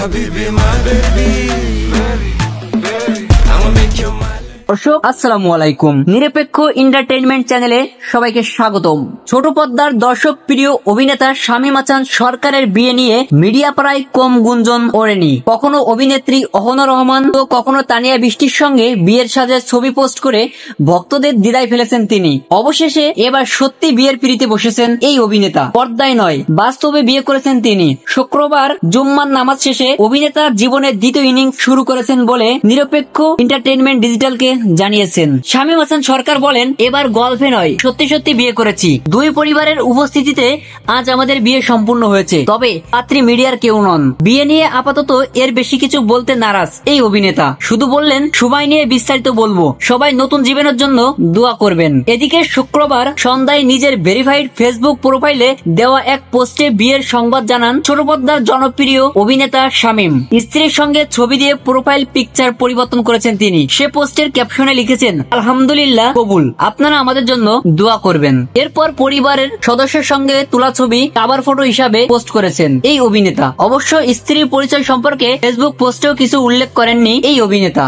Habibi, my baby, I'ma make you my দর্শক আসসালামু আলাইকুম, নিরপেক্ষ এন্টারটেইনমেন্ট চ্যানেলে সবাইকে স্বাগতম। ছোট পর্দার দর্শক প্রিয় অভিনেতা শামীম হাসান সরকারের বিয়ে নিয়ে মিডিয়া প্রায় কম গুঞ্জন ওড়েনি। কখনো অভিনেত্রী অহনা রহমান তো কখনো তানিয়া বৃষ্টির সঙ্গে বিয়ের সাজের ছবি পোস্ট করে ভক্তদের দ্বিধায় ফেলেছেন তিনি। অবশেষে এবার সত্যি বিয়ের পিড়িতে বসেছেন এই অভিনেতা। পর্দায় নয়, বাস্তবে বিয়ে করেছেন তিনি। শুক্রবার জুম্মার নামাজ শেষে অভিনেতার জীবনের দ্বিতীয় ইনিংস শুরু করেছেন বলে নিরপেক্ষ এন্টারটেইনমেন্ট ডিজিটালকে জানিয়েছেন। শামীম হাসান সরকার বলেন, এবার গল্পে নয়, সত্যি সত্যি বিয়ে করেছি। দুই পরিবারের উপস্থিতিতে আজ আমাদের বিয়ে সম্পূর্ণ হয়েছে। তবে পাত্রী মিডিয়ার কেউ নন। বিয়ে নিয়ে আপাতত এর বেশি কিছু বলতে নারাজ এই অভিনেতা। শুধু বললেন, সময় নিয়ে বিস্তারিত বলবো, সবাই নতুন জীবনের জন্য দোয়া করবেন। এদিকে শুক্রবার সন্ধ্যায় নিজের ভেরিফাইড ফেসবুক প্রোফাইলে দেওয়া এক পোস্টে বিয়ের সংবাদ জানান ছোট পর্দার জনপ্রিয় অভিনেতা শামীম। স্ত্রীর সঙ্গে ছবি দিয়ে প্রোফাইল পিকচার পরিবর্তন করেছেন তিনি। সে পোস্টের ক্যাপশনে লিখেছেন, আলহামদুলিল্লাহ কবুল, আপনারা আমাদের জন্য দোয়া করবেন। এরপর পরিবারের সদস্যের সঙ্গে তোলা ছবি কাভার ফটো হিসাবে পোস্ট করেছেন এই অভিনেতা। অবশ্য স্ত্রীর পরিচয় সম্পর্কে ফেসবুক পোস্টেও কিছু উল্লেখ করেননি এই অভিনেতা।